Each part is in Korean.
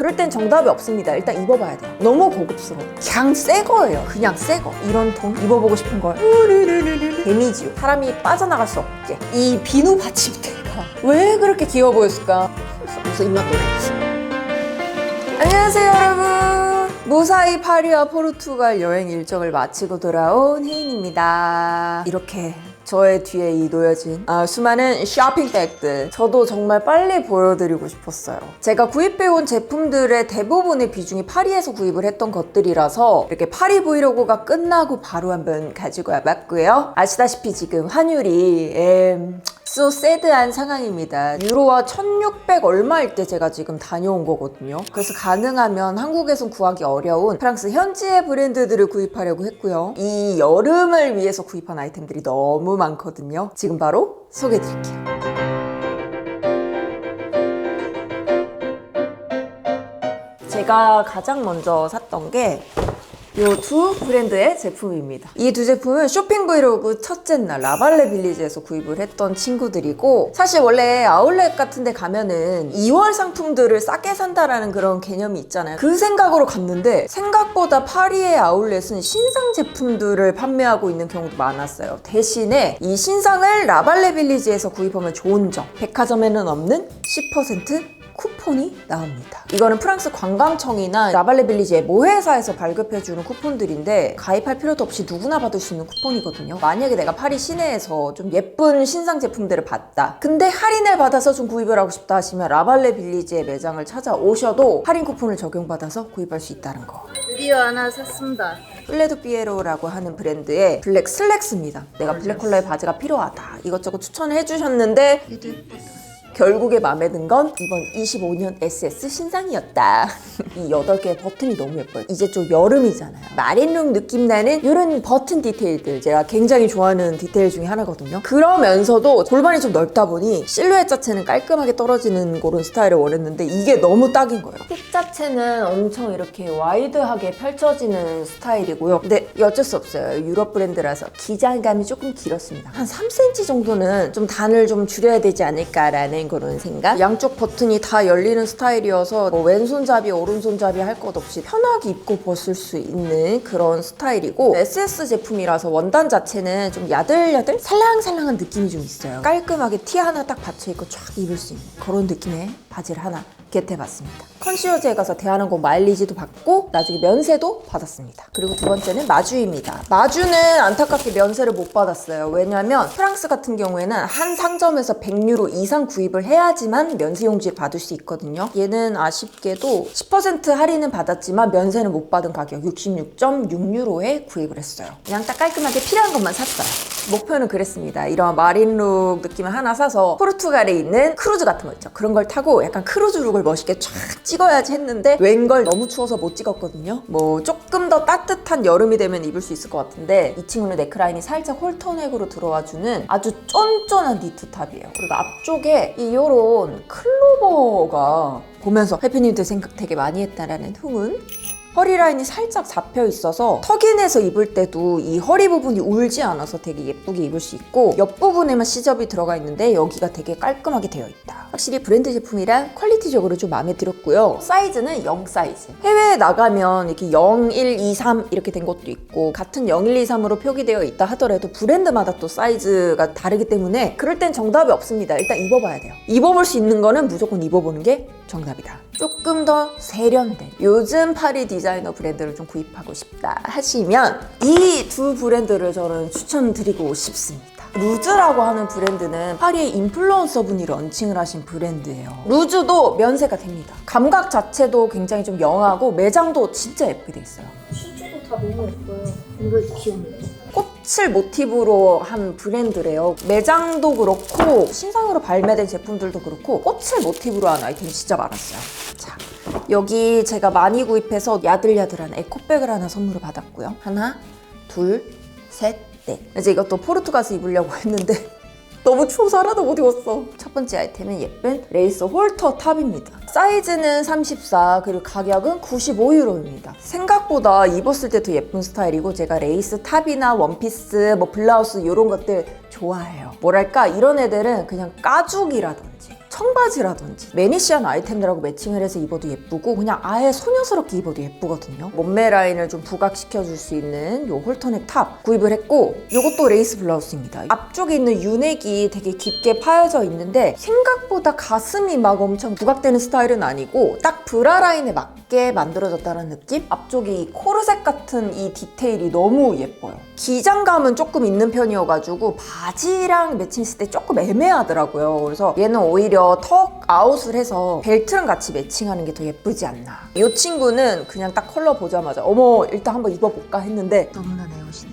그럴 땐 정답이 없습니다. 일단 입어봐야 돼요. 너무 고급스러워. 그냥 새 거예요. 그냥 새 거. 이런 톤 입어보고 싶은 걸. 데미지요. 사람이 빠져나갈 수 없게. 이 비누 받침대가 왜 그렇게 귀여워 보였을까? 그래서 입맛 노래. 안녕하세요, 여러분. 무사히 파리와 포르투갈 여행 일정을 마치고 돌아온 혜인입니다. 이렇게 저의 뒤에 이 놓여진 수많은 쇼핑백들, 저도 정말 빨리 보여드리고 싶었어요. 제가 구입해온 제품들의 대부분의 비중이 파리에서 구입을 했던 것들이라서 이렇게 파리 브이로그가 끝나고 바로 한번 가지고 와봤고요. 아시다시피 지금 환율이 so sad한 상황입니다. 유로와 1600 얼마일 때 제가 지금 다녀온 거거든요. 그래서 가능하면 한국에선 구하기 어려운 프랑스 현지의 브랜드들을 구입하려고 했고요. 이 여름을 위해서 구입한 아이템들이 너무 많거든요. 지금 바로 소개해드릴게요. 제가 가장 먼저 샀던 게 이 두 브랜드의 제품입니다. 이 두 제품은 쇼핑 브이로그 첫째 날 라발레 빌리지에서 구입을 했던 친구들이고, 사실 원래 아울렛 같은 데 가면은 2월 상품들을 싸게 산다라는 그런 개념이 있잖아요. 그 생각으로 갔는데 생각보다 파리의 아울렛은 신상 제품들을 판매하고 있는 경우도 많았어요. 대신에 이 신상을 라발레 빌리지에서 구입하면 좋은 점, 백화점에는 없는 10% 쿠폰이 나옵니다. 이거는 프랑스 관광청이나 라발레 빌리지의 모회사에서 발급해주는 쿠폰들인데 가입할 필요도 없이 누구나 받을 수 있는 쿠폰이거든요. 만약에 내가 파리 시내에서 좀 예쁜 신상 제품들을 봤다, 근데 할인을 받아서 좀 구입을 하고 싶다 하시면 라발레 빌리지의 매장을 찾아오셔도 할인 쿠폰을 적용받아서 구입할 수 있다는 거. 드디어 하나 샀습니다. 플레드 피에로라고 하는 브랜드의 블랙 슬랙스입니다. 내가 블랙 컬러의 바지가 필요하다, 이것저것 추천을 해주셨는데 얘도 예쁘다. 결국에 마음에 든 건 이번 25년 SS 신상이었다. 이 8개의 버튼이 너무 예뻐요. 이제 좀 여름이잖아요. 마린룩 느낌 나는 이런 버튼 디테일들, 제가 굉장히 좋아하는 디테일 중에 하나거든요. 그러면서도 골반이 좀 넓다 보니 실루엣 자체는 깔끔하게 떨어지는 그런 스타일을 원했는데 이게 너무 딱인 거예요. 힙 자체는 엄청 이렇게 와이드하게 펼쳐지는 스타일이고요. 근데 어쩔 수 없어요. 유럽 브랜드라서 기장감이 조금 길었습니다. 한 3cm 정도는 좀 단을 좀 줄여야 되지 않을까라는 그런 생각. 양쪽 버튼이 다 열리는 스타일이어서 뭐 왼손잡이 오른손잡이 할 것 없이 편하게 입고 벗을 수 있는 그런 스타일이고, SS 제품이라서 원단 자체는 좀 야들야들 살랑살랑한 느낌이 좀 있어요. 깔끔하게 티 하나 딱 받쳐 입고 쫙 입을 수 있는 그런 느낌의 바지를 하나 겟해봤습니다. 컨시어즈에 가서 대한항공 마일리지도 받고 나중에 면세도 받았습니다. 그리고 두 번째는 마주입니다. 마주는 안타깝게 면세를 못 받았어요. 왜냐하면 프랑스 같은 경우에는 한 상점에서 100유로 이상 구입을 해야지만 면세 용지를 받을 수 있거든요. 얘는 아쉽게도 10% 할인은 받았지만 면세는 못 받은 가격 66.6유로에 구입을 했어요. 그냥 딱 깔끔하게 필요한 것만 샀어요. 목표는 그랬습니다. 이런 마린룩 느낌을 하나 사서 포르투갈에 있는 크루즈 같은 거 있죠. 그런 걸 타고 약간 크루즈 룩을 멋있게 쫙 찍어야지 했는데 웬걸 너무 추워서 못 찍었거든요. 뭐 조금 더 따뜻한 여름이 되면 입을 수 있을 것 같은데, 이 친구는 넥라인이 살짝 홀터넥으로 들어와주는 아주 쫀쫀한 니트 탑이에요. 그리고 앞쪽에 이런 클로버가 보면서 해피님들 생각 되게 많이 했다라는 후문. 허리 라인이 살짝 잡혀 있어서 턱인해서 입을 때도 이 허리 부분이 울지 않아서 되게 예쁘게 입을 수 있고, 옆부분에만 시접이 들어가 있는데 여기가 되게 깔끔하게 되어 있다. 확실히 브랜드 제품이라 퀄리티적으로 좀 마음에 들었고요. 사이즈는 0 사이즈. 해외에 나가면 이렇게 0, 1, 2, 3 이렇게 된 것도 있고, 같은 0, 1, 2, 3으로 표기되어 있다 하더라도 브랜드마다 또 사이즈가 다르기 때문에 그럴 땐 정답이 없습니다. 일단 입어봐야 돼요. 입어볼 수 있는 거는 무조건 입어보는 게 정답이다. 조금 더 세련된 요즘 파리 디자이너 브랜드를 좀 구입하고 싶다 하시면 이 두 브랜드를 저는 추천드리고 싶습니다. 루즈라고 하는 브랜드는 파리의 인플루언서 분이 런칭을 하신 브랜드예요. 루즈도 면세가 됩니다. 감각 자체도 굉장히 좀 영하고 매장도 진짜 예쁘게 돼 있어요. 슈즈도 다 너무 예뻐요. 이거 귀엽네. 꽃을 모티브로 한 브랜드래요. 매장도 그렇고 신상으로 발매된 제품들도 그렇고 꽃을 모티브로 한 아이템이 진짜 많았어요. 자, 여기 제가 많이 구입해서 야들야들한 에코백을 하나 선물을 받았고요. 하나, 둘, 셋, 넷. 이제 이것도 포르투갈에서 입으려고 했는데 너무 추워서 하나도 못 입었어. 첫 번째 아이템은 예쁜 레이스 홀터 탑입니다. 사이즈는 34, 그리고 가격은 95유로입니다. 생각보다 입었을 때 더 예쁜 스타일이고, 제가 레이스 탑이나 원피스, 뭐 블라우스 이런 것들 좋아해요. 뭐랄까, 이런 애들은 그냥 가죽이라든지 청바지라든지 매니시한 아이템들하고 매칭을 해서 입어도 예쁘고 그냥 아예 소녀스럽게 입어도 예쁘거든요. 몸매 라인을 좀 부각시켜줄 수 있는 요 홀터넥 탑 구입을 했고, 요것도 레이스 블라우스입니다. 앞쪽에 있는 유넥이 되게 깊게 파여져 있는데 생각보다 가슴이 막 엄청 부각되는 스타일은 아니고 딱 브라 라인에 맞게 만들어졌다는 느낌? 앞쪽이 이 코르셋 같은 이 디테일이 너무 예뻐요. 기장감은 조금 있는 편이어가지고 바지랑 매칭했을 때 조금 애매하더라고요. 그래서 얘는 오히려 턱 아웃을 해서 벨트랑 같이 매칭하는 게 더 예쁘지 않나. 이 친구는 그냥 딱 컬러 보자마자 어머 일단 한번 입어볼까 했는데 너무나 내 옷이네.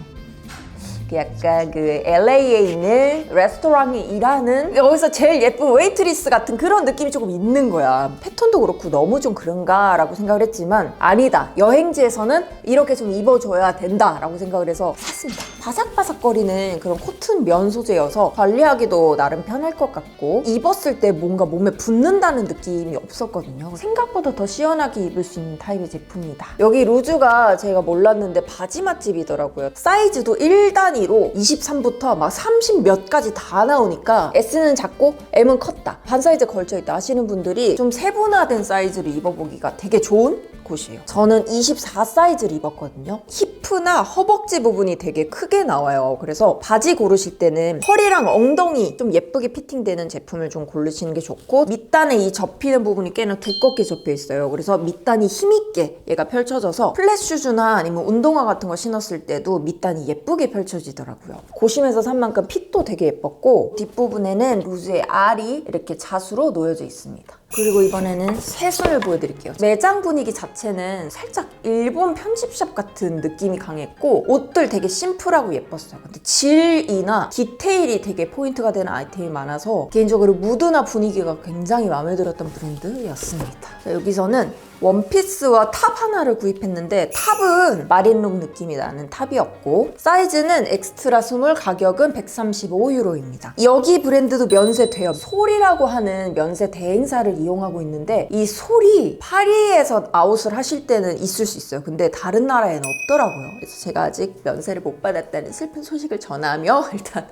약간 그 LA에 있는 레스토랑에 일하는 여기서 제일 예쁜 웨이트리스 같은 그런 느낌이 조금 있는 거야. 패턴도 그렇고 너무 좀 그런가 라고 생각을 했지만 아니다. 여행지에서는 이렇게 좀 입어줘야 된다 라고 생각을 해서 샀습니다. 바삭바삭거리는 그런 코튼 면 소재여서 관리하기도 나름 편할 것 같고 입었을 때 뭔가 몸에 붙는다는 느낌이 없었거든요. 생각보다 더 시원하게 입을 수 있는 타입의 제품이다. 여기 루즈가 제가 몰랐는데 바지 맛집이더라고요. 사이즈도 1단위로 23부터 막 30 몇 가지 다 나오니까 S는 작고 M은 컸다. 반 사이즈 걸쳐있다 하시는 분들이 좀 세분화된 사이즈를 입어보기가 되게 좋은 곳이에요. 저는 24 사이즈를 입었거든요. 히프나 허벅지 부분이 되게 크게 나와요. 그래서 바지 고르실 때는 허리랑 엉덩이 좀 예쁘게 피팅되는 제품을 좀 고르시는 게 좋고, 밑단에 이 접히는 부분이 꽤나 두껍게 접혀 있어요. 그래서 밑단이 힘있게 얘가 펼쳐져서 플랫 슈즈나 아니면 운동화 같은 거 신었을 때도 밑단이 예쁘게 펼쳐지더라고요. 고심해서 산 만큼 핏도 되게 예뻤고 뒷부분에는 루즈의 알이 이렇게 자수로 놓여져 있습니다. 그리고 이번에는 새순을 보여드릴게요. 매장 분위기 자체는 살짝 일본 편집샵 같은 느낌이 강했고 옷들 되게 심플하고 예뻤어요. 근데 질이나 디테일이 되게 포인트가 되는 아이템이 많아서 개인적으로 무드나 분위기가 굉장히 마음에 들었던 브랜드였습니다. 자, 여기서는 원피스와 탑 하나를 구입했는데 탑은 마린룩 느낌이 나는 탑이었고 사이즈는 엑스트라 스몰, 가격은 135유로입니다. 여기 브랜드도 면세 돼요. 솔이라고 하는 면세 대행사를 이용하고 있는데 이 솔이 파리에서 아웃을 하실 때는 있을 수 있어요. 근데 다른 나라에는 없더라고요. 그래서 제가 아직 면세를 못 받았다는 슬픈 소식을 전하며 일단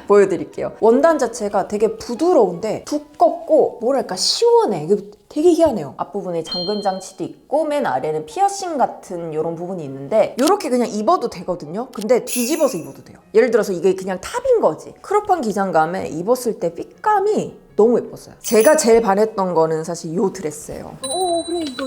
보여드릴게요. 원단 자체가 되게 부드러운데 두껍고 뭐랄까 시원해. 되게 희한해요. 앞부분에 잠금 장치도 있고 맨 아래는 피어싱 같은 이런 부분이 있는데 이렇게 그냥 입어도 되거든요. 근데 뒤집어서 입어도 돼요. 예를 들어서 이게 그냥 탑인 거지. 크롭한 기장감에 입었을 때 핏감이 너무 예뻤어요. 제가 제일 반했던 거는 사실 이 드레스예요. 오 그래 이거.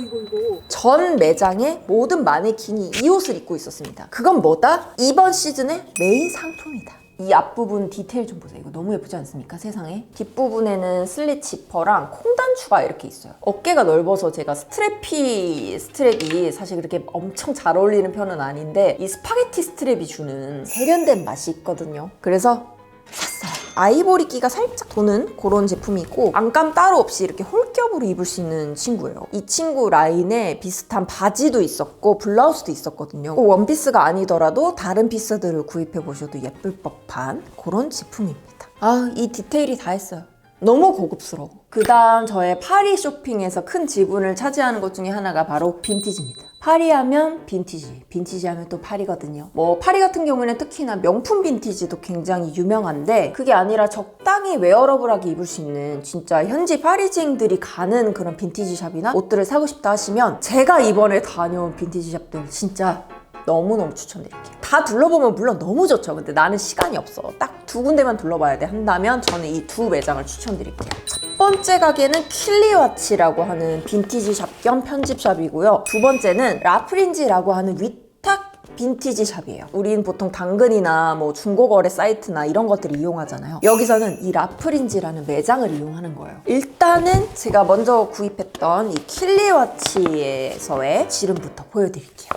전 매장의 모든 마네킹이 이 옷을 입고 있었습니다. 그건 뭐다? 이번 시즌의 메인 상품이다. 이 앞부분 디테일 좀 보세요. 이거 너무 예쁘지 않습니까? 세상에. 뒷부분에는 슬릿 지퍼랑 콩단추가 이렇게 있어요. 어깨가 넓어서 제가 스트랩이 사실 그렇게 엄청 잘 어울리는 편은 아닌데 이 스파게티 스트랩이 주는 세련된 맛이 있거든요. 그래서 샀어요. 아이보리기가 살짝 도는 그런 제품이고 안감 따로 없이 이렇게 홀겹으로 입을 수 있는 친구예요. 이 친구 라인에 비슷한 바지도 있었고 블라우스도 있었거든요. 꼭 원피스가 아니더라도 다른 피스들을 구입해 보셔도 예쁠 법한 그런 제품입니다. 아, 이 디테일이 다 했어요. 너무 고급스러워. 그 다음 저의 파리 쇼핑에서 큰 지분을 차지하는 것 중에 하나가 바로 빈티지입니다. 파리 하면 빈티지, 빈티지 하면 또 파리거든요. 뭐 파리 같은 경우에는 특히나 명품 빈티지도 굉장히 유명한데 그게 아니라 적당히 웨어러블하게 입을 수 있는 진짜 현지 파리쟁들이 가는 그런 빈티지 샵이나 옷들을 사고 싶다 하시면 제가 이번에 다녀온 빈티지 샵들 진짜 너무너무 추천드릴게요. 다 둘러보면 물론 너무 좋죠. 근데 나는 시간이 없어. 딱 두 군데만 둘러봐야 돼 한다면 저는 이 두 매장을 추천드릴게요. 첫 번째 가게는 킬리와치라고 하는 빈티지 샵 겸 편집 샵이고요. 두 번째는 라프린지라고 하는 위탁 빈티지 샵이에요. 우린 보통 당근이나 뭐 중고거래 사이트나 이런 것들을 이용하잖아요. 여기서는 이 라프린지라는 매장을 이용하는 거예요. 일단은 제가 먼저 구입했던 이 킬리와치에서의 지름부터 보여드릴게요.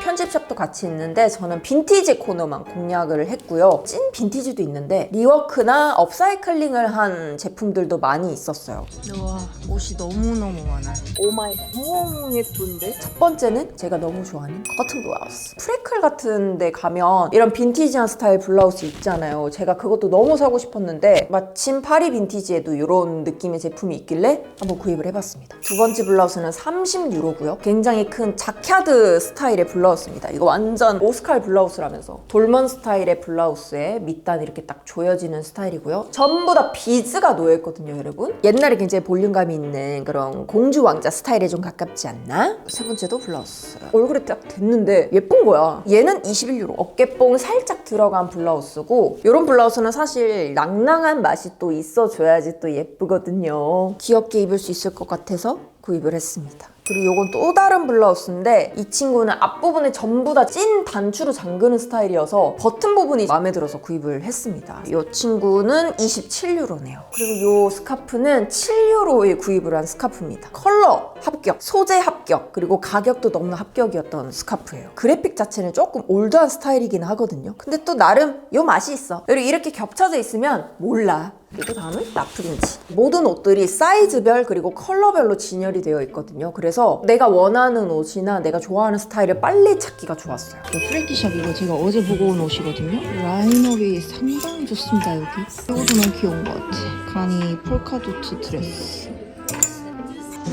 편집샵도 같이 있는데 저는 빈티지 코너만 공략을 했고요. 찐 빈티지도 있는데 리워크나 업사이클링을 한 제품들도 많이 있었어요. 와, 옷이 너무너무 많아요. 오마이갓, 너무 예쁜데? 첫 번째는 제가 너무 좋아하는 커튼 블라우스. 프레클 같은 데 가면 이런 빈티지한 스타일 블라우스 있잖아요. 제가 그것도 너무 사고 싶었는데 마침 파리 빈티지에도 이런 느낌의 제품이 있길래 한번 구입을 해봤습니다. 두 번째 블라우스는 30유로고요. 굉장히 큰 자카드 스타일의 블라우스 블라우스입니다. 이거 완전 오스칼 블라우스라면서 돌먼 스타일의 블라우스에 밑단 이렇게 딱 조여지는 스타일이고요. 전부 다 비즈가 놓여있거든요, 여러분. 옛날에 굉장히 볼륨감이 있는 그런 공주 왕자 스타일에 좀 가깝지 않나? 세 번째도 블라우스. 얼굴에 딱 됐는데 예쁜 거야. 얘는 21유로. 어깨뽕 살짝 들어간 블라우스고, 이런 블라우스는 사실 낭낭한 맛이 또 있어줘야지 또 예쁘거든요. 귀엽게 입을 수 있을 것 같아서 구입을 했습니다. 그리고 이건 또 다른 블라우스인데, 이 친구는 앞부분에 전부 다 찐 단추로 잠그는 스타일이어서 버튼 부분이 마음에 들어서 구입을 했습니다. 이 친구는 27유로네요. 그리고 이 스카프는 7유로에 구입을 한 스카프입니다. 컬러 합격, 소재 합격, 그리고 가격도 너무나 합격이었던 스카프예요. 그래픽 자체는 조금 올드한 스타일이긴 하거든요. 근데 또 나름 이 맛이 있어. 그리고 이렇게 겹쳐져 있으면 몰라. 그리고 다음은 라프린지. 모든 옷들이 사이즈별 그리고 컬러별로 진열이 되어 있거든요. 그래서 내가 원하는 옷이나 내가 좋아하는 스타일을 빨리 찾기가 좋았어요. 프렌티샵 이거 제가 어제 보고 온 옷이거든요. 라인업이 상당히 좋습니다. 여기 이것도 너무 귀여운 것 같아. 가니 폴카도트 드레스.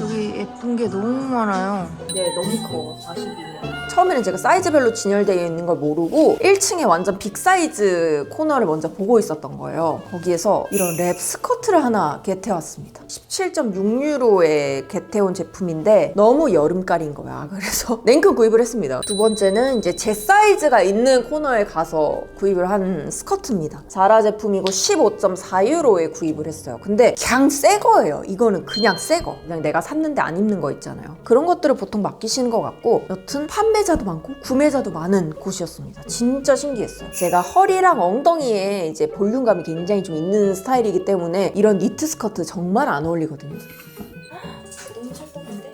여기 예쁜 게 너무 많아요. 네, 너무 커. 42면. 처음에는 제가 사이즈별로 진열되어 있는 걸 모르고 1층에 완전 빅 사이즈 코너를 먼저 보고 있었던 거예요. 거기에서 이런 랩 스커트를 하나 겟해왔습니다. 17.6유로에 겟해온 제품인데 너무 여름깔인 거야. 그래서 냉큼 구입을 했습니다. 두 번째는 이제 제 사이즈가 있는 코너에 가서 구입을 한 스커트입니다. 자라 제품이고 15.4유로에 구입을 했어요. 근데 그냥 새 거예요. 이거는 그냥 새 거. 그냥 내가 샀는데 안 입는 거 있잖아요. 그런 것들을 보통 맡기시는 것 같고, 여튼 판매자도 많고 구매자도 많은 곳이었습니다. 진짜 신기했어요. 제가 허리랑 엉덩이에 이제 볼륨감이 굉장히 좀 있는 스타일이기 때문에 이런 니트 스커트 정말 안 어울리거든요. 너무 찰떡인데?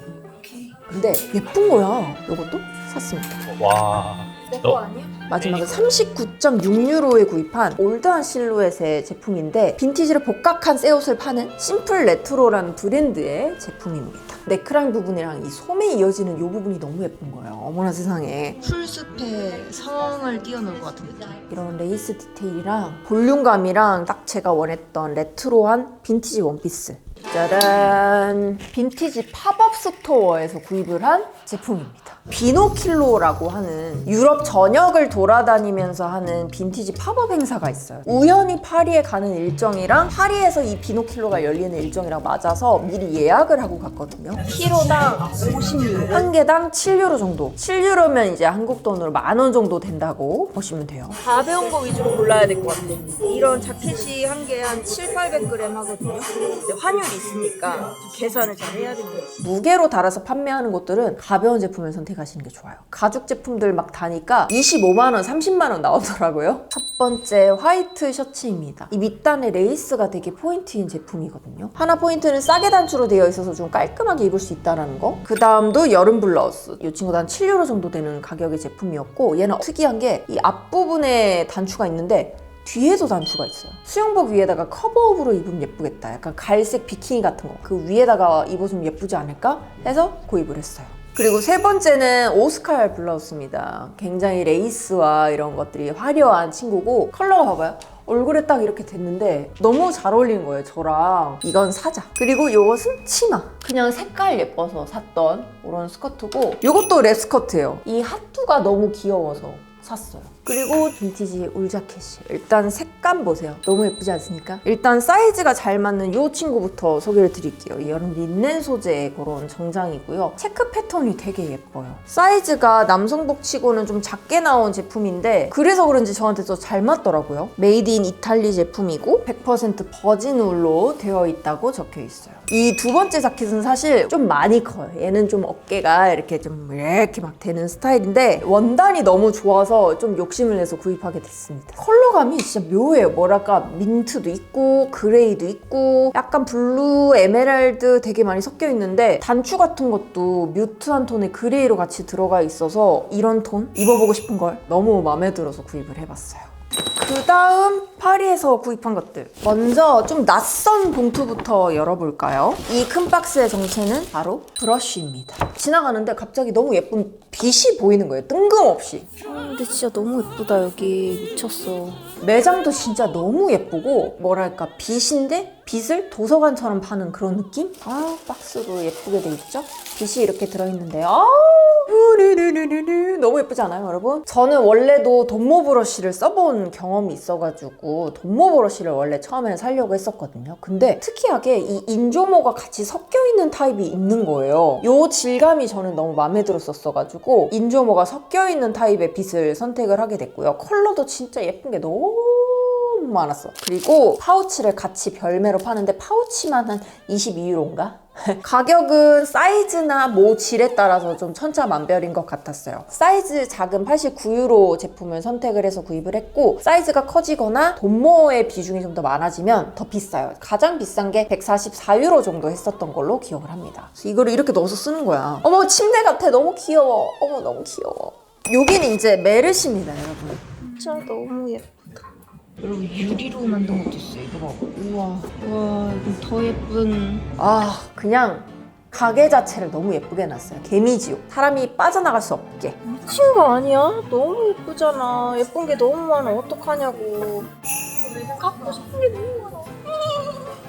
근데 예쁜 거야. 이것도 샀습니다. 와. 내 거 아니야? 마지막은 39.6유로에 구입한 올드한 실루엣의 제품인데, 빈티지를 복각한 새 옷을 파는 심플 레트로라는 브랜드의 제품입니다. 넥라인 부분이랑 이 솜에 이어지는 이 부분이 너무 예쁜 거예요. 어머나 세상에. 풀숲에 성을 띄워놓은 것 같은 느낌. 이런 레이스 디테일이랑 볼륨감이랑 딱 제가 원했던 레트로한 빈티지 원피스. 짜란! 빈티지 팝업 스토어에서 구입을 한 제품입니다. 비노킬로라고 하는 유럽 전역을 돌아다니면서 하는 빈티지 팝업 행사가 있어요. 우연히 파리에 가는 일정이랑 파리에서 이 비노킬로가 열리는 일정이랑 맞아서 미리 예약을 하고 갔거든요. 키로당 50유로, 한 개당 7유로 정도. 7유로면 이제 한국 돈으로 10,000원 정도 된다고 보시면 돼요. 가벼운 거 위주로 골라야 될 것 같아요. 이런 자켓이 한 개에 한 700~800g 하거든요. 근데 환율이 있으니까 계산을 잘 해야 됩니다. 무게로 달아서 판매하는 곳들은 가벼운 제품을 선택하시는 게 좋아요. 가죽 제품들 막 다니까 25만원, 30만원 나오더라고요. 첫 번째 화이트 셔츠입니다. 이 밑단에 레이스가 되게 포인트인 제품이거든요. 하나 포인트는 싸게 단추로 되어 있어서 좀 깔끔하게 입을 수 있다는 거. 그 다음도 여름 블라우스. 이 친구도 한 7유로 정도 되는 가격의 제품이었고, 얘는 특이한 게 이 앞부분에 단추가 있는데 뒤에도 단추가 있어요. 수영복 위에다가 커버업으로 입으면 예쁘겠다. 약간 갈색 비키니 같은 거. 그 위에다가 입어주면 예쁘지 않을까 해서 구입을 했어요. 그리고 세 번째는 오스칼 블라우스입니다. 굉장히 레이스와 이런 것들이 화려한 친구고, 컬러가 봐봐요. 얼굴에 딱 이렇게 됐는데 너무 잘 어울리는 거예요, 저랑. 이건 사자. 그리고 이것은 치마. 그냥 색깔 예뻐서 샀던 그런 스커트고, 이것도 랩 스커트예요. 이 핫뚜가 너무 귀여워서 샀어요. 그리고 빈티지 울 자켓이. 일단 색감 보세요. 너무 예쁘지 않습니까? 일단 사이즈가 잘 맞는 이 친구부터 소개를 드릴게요. 이 여름 린넨 소재의 그런 정장이고요. 체크 패턴이 되게 예뻐요. 사이즈가 남성복 치고는 좀 작게 나온 제품인데, 그래서 그런지 저한테 더 잘 맞더라고요. 메이드 인 이탈리 제품이고 100% 버진 울로 되어 있다고 적혀 있어요. 이 두 번째 자켓은 사실 좀 많이 커요. 얘는 좀 어깨가 이렇게 막 되는 스타일인데, 원단이 너무 좋아서 좀 욕심을 내서 구입하게 됐습니다. 컬러감이 진짜 묘해요. 뭐랄까, 민트도 있고 그레이도 있고 약간 블루, 에메랄드 되게 많이 섞여 있는데, 단추 같은 것도 뮤트한 톤의 그레이로 같이 들어가 있어서 이런 톤 입어보고 싶은 걸 너무 마음에 들어서 구입을 해봤어요. 그 다음 파리에서 구입한 것들. 먼저 좀 낯선 봉투부터 열어볼까요? 이 큰 박스의 정체는 바로 브러쉬입니다. 지나가는데 갑자기 너무 예쁜 빛이 보이는 거예요. 뜬금없이. 근데 진짜 너무 예쁘다. 여기 미쳤어. 매장도 진짜 너무 예쁘고, 뭐랄까, 빛인데 빗을 도서관처럼 파는 그런 느낌? 아, 박스도 예쁘게 돼 있죠? 빗이 이렇게 들어있는데요. 너무 예쁘지 않아요, 여러분? 저는 원래도 돈모 브러쉬를 써본 경험이 있어가지고 돈모 브러쉬를 원래 처음에는 사려고 했었거든요. 근데 특이하게 이 인조모가 같이 섞여있는 타입이 있는 거예요. 요 질감이 저는 너무 마음에 들었었어가지고 인조모가 섞여있는 타입의 빗을 선택을 하게 됐고요. 컬러도 진짜 예쁜 게 너무 많았어. 그리고 파우치를 같이 별매로 파는데 파우치만 한 22유로인가? 가격은 사이즈나 모 질에 따라서 좀 천차만별인 것 같았어요. 사이즈 작은 89유로 제품을 선택을 해서 구입을 했고 사이즈가 커지거나 돈모의 비중이 좀 더 많아지면 더 비싸요. 가장 비싼 게 144유로 정도 했었던 걸로 기억을 합니다. 이거를 이렇게 넣어서 쓰는 거야. 어머, 침대 같아. 너무 귀여워. 어머, 너무 귀여워. 여기는 이제 메르시입니다, 여러분. 진짜 너무 예뻐. 여러분 유리로 만든 것도 있어요. 이거 봐. 우와. 와 이거 더 예쁜. 아, 그냥 가게 자체를 너무 예쁘게 해놨어요. 개미지옥. 사람이 빠져나갈 수 없게. 미친 거 아니야? 너무 예쁘잖아. 예쁜 게 너무 많아. 어떡하냐고. 갖고 싶은 게 너무 많아.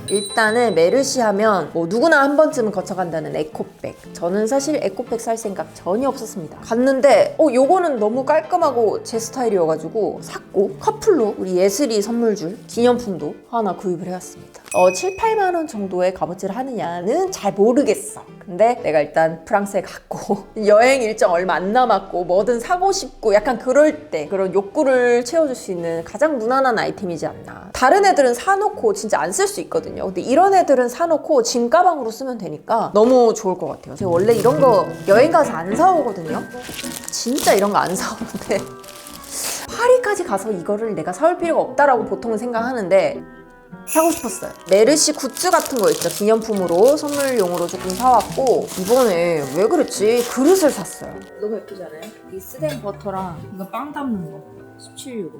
일단은 메르시 하면 뭐 누구나 한 번쯤은 거쳐간다는 에코백. 저는 사실 에코백 살 생각 전혀 없었습니다. 갔는데 요거는 너무 깔끔하고 제 스타일이어가지고 샀고 커플로 우리 예슬이 선물 줄 기념품도 하나 구입을 해왔습니다. 7, 8만 원 정도의 값어치를 하느냐는 잘 모르겠어. 근데 내가 일단 프랑스에 갔고 여행 일정 얼마 안 남았고 뭐든 사고 싶고 약간 그럴 때 그런 욕구를 채워줄 수 있는 가장 무난한 아이템이지 않나. 다른 애들은 사놓고 진짜 안 쓸 수 있거든요. 근데 이런 애들은 사놓고 짐 가방으로 쓰면 되니까 너무 좋을 것 같아요. 제가 원래 이런 거 여행 가서 안 사오거든요. 진짜 이런 거 안 사오는데 파리까지 가서 이거를 내가 사올 필요가 없다라고 보통은 생각하는데 사고 싶었어요. 메르시 굿즈 같은 거 있죠. 기념품으로 선물용으로 조금 사왔고 이번에 왜 그랬지? 그릇을 샀어요. 너무 예쁘지 않아요? 이 스덴 버터랑 이거 빵 담는 거 17유로.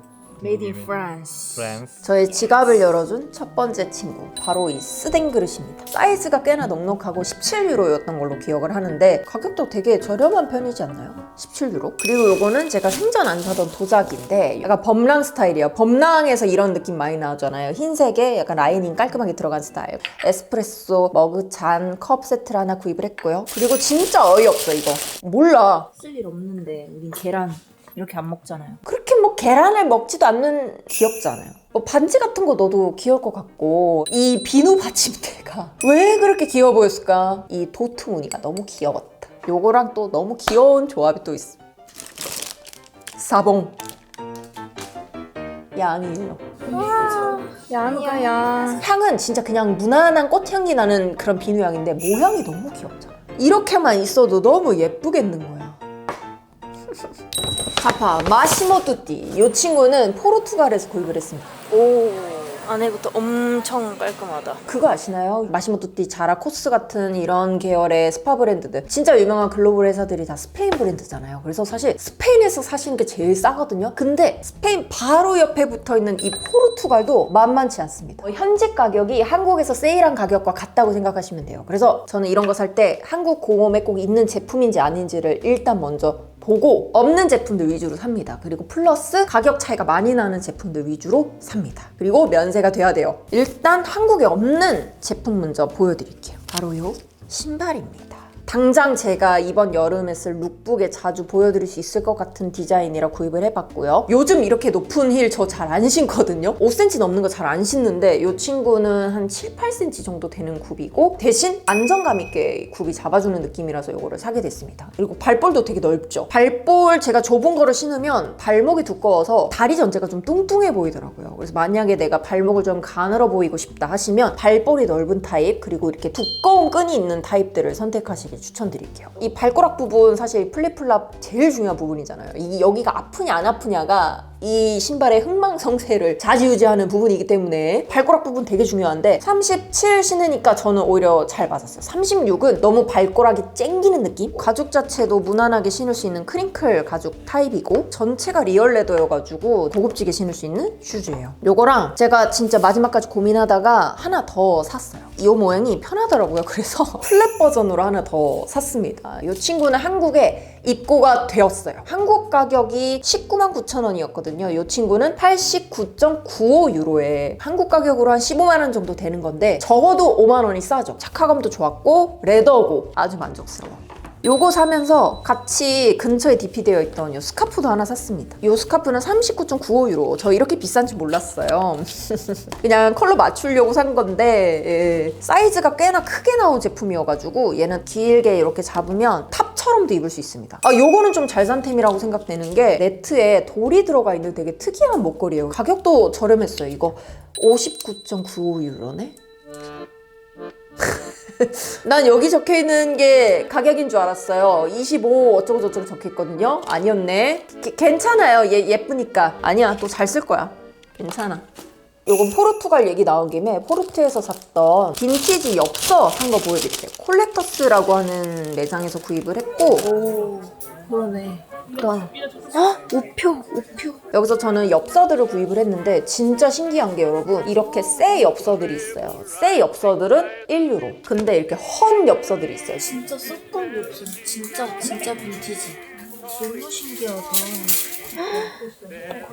Made in France. 저의 지갑을 열어준 첫 번째 친구 바로 이 스덴 그릇입니다. 사이즈가 꽤나 넉넉하고 17유로였던 걸로 기억을 하는데 가격도 되게 저렴한 편이지 않나요? 17유로? 그리고 요거는 제가 생전 안 사던 도자기인데 약간 범랑 스타일이에요. 범랑에서 이런 느낌 많이 나오잖아요. 흰색에 약간 라이닝 깔끔하게 들어간 스타일. 에스프레소 머그 잔 컵 세트를 하나 구입을 했고요. 그리고 진짜 어이없어 이거. 몰라. 쓸 일 없는데 우린 계란 이렇게 안 먹잖아요. 그렇게 뭐 계란을 먹지도 않는 귀엽잖아요. 뭐 반지 같은 거 넣어도 귀여울 것 같고 이 비누 받침대가 왜 그렇게 귀여워 보였을까? 이 도트 무늬가 너무 귀여웠다. 요거랑 또 너무 귀여운 조합이 또 있어. 사봉 양이에요. 양이야 양. 향은 진짜 그냥 무난한 꽃향기 나는 그런 비누향인데 모양이 너무 귀엽잖아. 이렇게만 있어도 너무 예쁘겠는 거야. 자파 마시모 뚜띠. 이 친구는 포르투갈에서 구입을 했습니다. 오, 안에부터 엄청 깔끔하다. 그거 아시나요? 마시모 뚜띠, 자라, 코스 같은 이런 계열의 스파 브랜드들 진짜 유명한 글로벌 회사들이 다 스페인 브랜드잖아요. 그래서 사실 스페인에서 사시는 게 제일 싸거든요. 근데 스페인 바로 옆에 붙어있는 이 포르투갈도 만만치 않습니다. 현지 가격이 한국에서 세일한 가격과 같다고 생각하시면 돼요. 그래서 저는 이런 거 살 때 한국 공홈에 꼭 있는 제품인지 아닌지를 일단 먼저 보고 없는 제품들 위주로 삽니다. 그리고 플러스 가격 차이가 많이 나는 제품들 위주로 삽니다. 그리고 면세가 돼야 돼요. 일단 한국에 없는 제품 먼저 보여드릴게요. 바로 요 신발입니다. 당장 제가 이번 여름에 쓸 룩북에 자주 보여드릴 수 있을 것 같은 디자인이라 구입을 해봤고요. 요즘 이렇게 높은 힐 저 잘 안 신거든요. 5cm 넘는 거 잘 안 신는데 이 친구는 한 7, 8cm 정도 되는 굽이고 대신 안정감 있게 굽이 잡아주는 느낌이라서 이거를 사게 됐습니다. 그리고 발볼도 되게 넓죠. 발볼 제가 좁은 거를 신으면 발목이 두꺼워서 다리 전체가 좀 뚱뚱해 보이더라고요. 그래서 만약에 내가 발목을 좀 가늘어 보이고 싶다 하시면 발볼이 넓은 타입 그리고 이렇게 두꺼운 끈이 있는 타입들을 선택하시길 추천드릴게요. 이 발가락 부분 사실 플립플랍 제일 중요한 부분이잖아요. 이 여기가 아프냐 안 아프냐가 이 신발의 흥망성쇠를 좌지우지하는 부분이기 때문에 발가락 부분 되게 중요한데 37 신으니까 저는 오히려 잘 맞았어요. 36은 너무 발가락이 쨍기는 느낌? 가죽 자체도 무난하게 신을 수 있는 크링클 가죽 타입이고 전체가 리얼 레더여가지고 고급지게 신을 수 있는 슈즈예요. 요거랑 제가 진짜 마지막까지 고민하다가 하나 더 샀어요. 이 모양이 편하더라고요. 그래서 플랫 버전으로 하나 더 샀습니다. 이 친구는 한국에 입고가 되었어요. 한국 가격이 199,900원이었거든요. 이 친구는 89.95유로에 한국 가격으로 한 15만 원 정도 되는 건데 적어도 5만 원이 싸죠. 착화감도 좋았고 레더고 아주 만족스러워. 요거 사면서 같이 근처에 DP 되어 있던 요 스카프도 하나 샀습니다. 요 스카프는 39.95유로. 저 이렇게 비싼지 몰랐어요. 그냥 컬러 맞추려고 산 건데 사이즈가 꽤나 크게 나온 제품이어가지고 얘는 길게 이렇게 잡으면 탑처럼도 입을 수 있습니다. 요거는 좀 잘 산 템이라고 생각되는 게 네트에 돌이 들어가 있는 되게 특이한 목걸이에요. 가격도 저렴했어요. 이거 59.95유로네? 난 여기 적혀있는 게 가격인 줄 알았어요. 25 어쩌고저쩌고 적혀있거든요. 아니었네. 괜찮아요. 얘 예쁘니까. 아니야, 또 잘 쓸 거야. 괜찮아. 요건 포르투갈 얘기 나온 김에 포르투에서 샀던 빈티지 엽서 산 거 보여드릴게요. 콜렉터스라고 하는 매장에서 구입을 했고, 오, 그러네. 우표. 여기서 저는 엽서들을 구입을 했는데 진짜 신기한 게 여러분, 이렇게 새 엽서들이 있어요. 새 엽서들은 1유로. 근데 이렇게 헌 엽서들이 있어요. 진짜 썼던 게 없어. 진짜 빈티지. 너무 신기하다.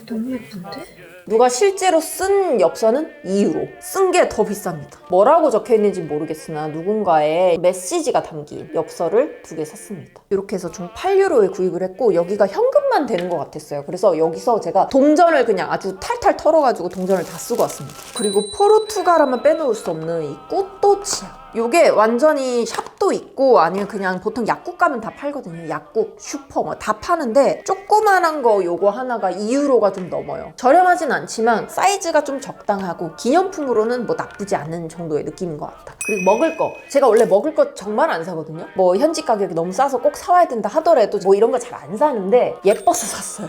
너무 예쁜데? 누가 실제로 쓴 엽서는 2유로. 쓴 게 더 비쌉니다. 뭐라고 적혀있는지 모르겠으나 누군가의 메시지가 담긴 엽서를 2개 샀습니다. 이렇게 해서 총 8유로에 구입을 했고 여기가 현금만 되는 것 같았어요. 그래서 여기서 제가 동전을 그냥 아주 탈탈 털어가지고 동전을 다 쓰고 왔습니다. 그리고 포르투갈 하면 빼놓을 수 없는 이 꾸또치아. 요게 완전히 샵도 있고 아니면 그냥 보통 약국 가면 다 팔거든요. 약국, 슈퍼 뭐 다 파는데 조그만한 거 요거 하나가 2유로가 좀 넘어요. 저렴하진 않지만 사이즈가 좀 적당하고 기념품으로는 뭐 나쁘지 않은 정도의 느낌인 것 같다. 그리고 먹을 거. 제가 원래 먹을 거 정말 안 사거든요. 뭐 현지 가격이 너무 싸서 꼭 사와야 된다 하더라도 뭐 이런 거 잘 안 사는데 예뻐서 샀어요.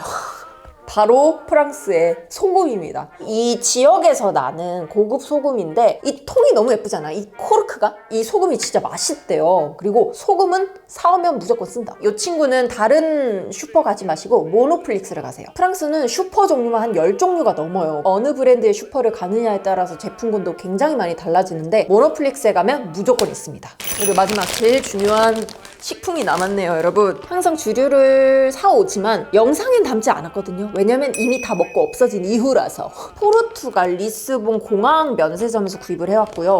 바로 프랑스의 소금입니다. 이 지역에서 나는 고급 소금인데 이 통이 너무 예쁘잖아. 이 코르크가. 이 소금이 진짜 맛있대요. 그리고 소금은 사오면 무조건 쓴다. 이 친구는 다른 슈퍼 가지 마시고 모노플릭스를 가세요. 프랑스는 슈퍼 종류가 한 10종류가 넘어요. 어느 브랜드의 슈퍼를 가느냐에 따라서 제품군도 굉장히 많이 달라지는데 모노플릭스에 가면 무조건 있습니다. 그리고 마지막 제일 중요한 식품이 남았네요, 여러분. 항상 주류를 사오지만 영상엔 담지 않았거든요. 왜냐면 이미 다 먹고 없어진 이후라서. 포르투갈 리스본 공항 면세점에서 구입을 해왔고요.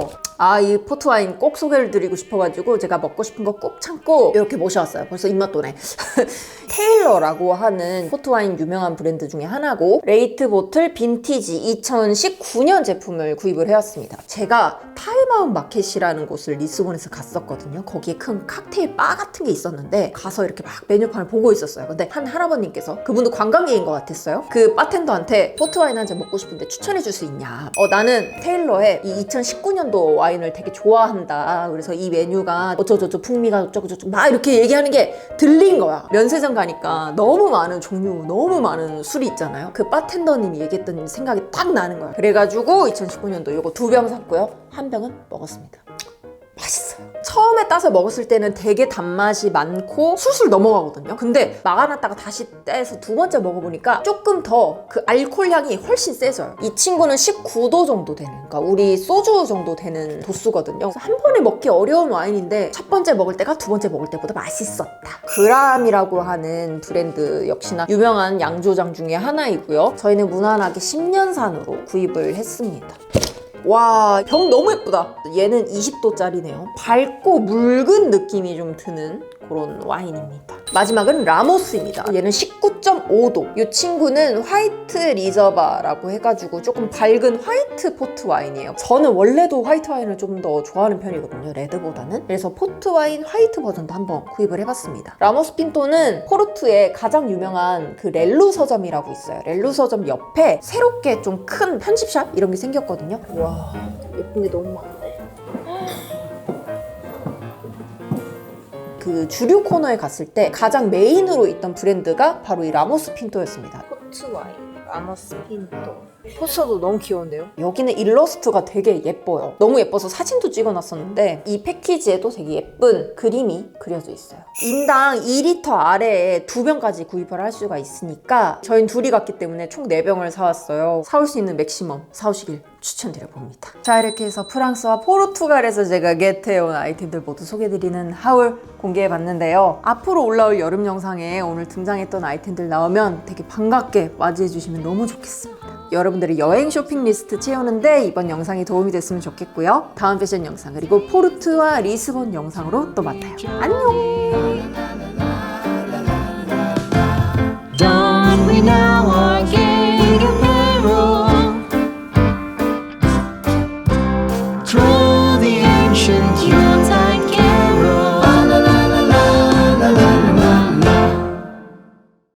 이 포트와인 꼭 소개를 드리고 싶어가지고 제가 먹고 싶은 거 꼭 참고 이렇게 모셔왔어요. 벌써 입맛 도네. 테일러라고 하는 포트와인 유명한 브랜드 중에 하나고 레이트 보틀 빈티지 2019년 제품을 구입을 해왔습니다. 제가 타임아웃 마켓이라는 곳을 리스본에서 갔었거든요. 거기에 큰 칵테일 바 같은 게 있었는데 가서 이렇게 막 메뉴판을 보고 있었어요. 근데 한 할아버님께서, 그분도 관광객인 것 같았어요. 그 바텐더한테 포트와인 한 잔 먹고 싶은데 추천해 줄 수 있냐. 나는 테일러의 이 2019년도 와인을 되게 좋아한다. 그래서 이 메뉴가 어쩌저쩌 풍미가 어쩌고저쩌고 막 이렇게 얘기하는 게 들린 거야. 면세점 가니까 너무 많은 종류, 너무 많은 술이 있잖아요. 그 바텐더님이 얘기했던 생각이 딱 나는 거야. 그래가지고 2019년도 이거 2병 샀고요. 한 병은 먹었습니다. 맛있어요. 처음에 따서 먹었을 때는 되게 단맛이 많고 술술 넘어가거든요. 근데 막아놨다가 다시 떼서 두 번째 먹어보니까 조금 더 그 알코올 향이 훨씬 세져요. 이 친구는 19도 정도 되는, 그러니까 우리 소주 정도 되는 도수거든요. 그래서 한 번에 먹기 어려운 와인인데 첫 번째 먹을 때가 두 번째 먹을 때보다 맛있었다. 그람이라고 하는 브랜드 역시나 유명한 양조장 중에 하나이고요. 저희는 무난하게 10년산으로 구입을 했습니다. 와, 병 너무 예쁘다. 얘는 20도짜리네요. 밝고 묽은 느낌이 좀 드는 그런 와인입니다. 마지막은 라모스입니다. 얘는 19.5도. 이 친구는 화이트 리저바라고 해가지고 조금 밝은 화이트 포트 와인이에요. 저는 원래도 화이트 와인을 좀 더 좋아하는 편이거든요, 레드보다는. 그래서 포트 와인 화이트 버전도 한번 구입을 해봤습니다. 라모스 핀토는 포르투의 가장 유명한 그 렐루 서점이라고 있어요. 렐루 서점 옆에 새롭게 좀 큰 편집샵 이런 게 생겼거든요. 와, 예쁜 게 너무 많은데. 그 주류 코너에 갔을 때 가장 메인으로 있던 브랜드가 바로 이 라모스 핀토였습니다. 포트와인, 라모스 핀토. 포스터도 너무 귀여운데요? 여기는 일러스트가 되게 예뻐요. 너무 예뻐서 사진도 찍어놨었는데 이 패키지에도 되게 예쁜 그림이 그려져 있어요. 인당 2리터 아래에 2병까지 구입을 할 수가 있으니까 저희는 둘이 갔기 때문에 총 4병을 사왔어요. 사올 수 있는 맥시멈 사오시길 추천드려봅니다. 자, 이렇게 해서 프랑스와 포르투갈에서 제가 겟해온 아이템들 모두 소개해드리는 하울 공개해봤는데요. 앞으로 올라올 여름 영상에 오늘 등장했던 아이템들 나오면 되게 반갑게 맞이해주시면 너무 좋겠습니다. 여러분들의 여행 쇼핑 리스트 채우는데 이번 영상이 도움이 됐으면 좋겠고요. 다음 패션 영상 그리고 포르투와 리스본 영상으로 또 만나요. 안녕!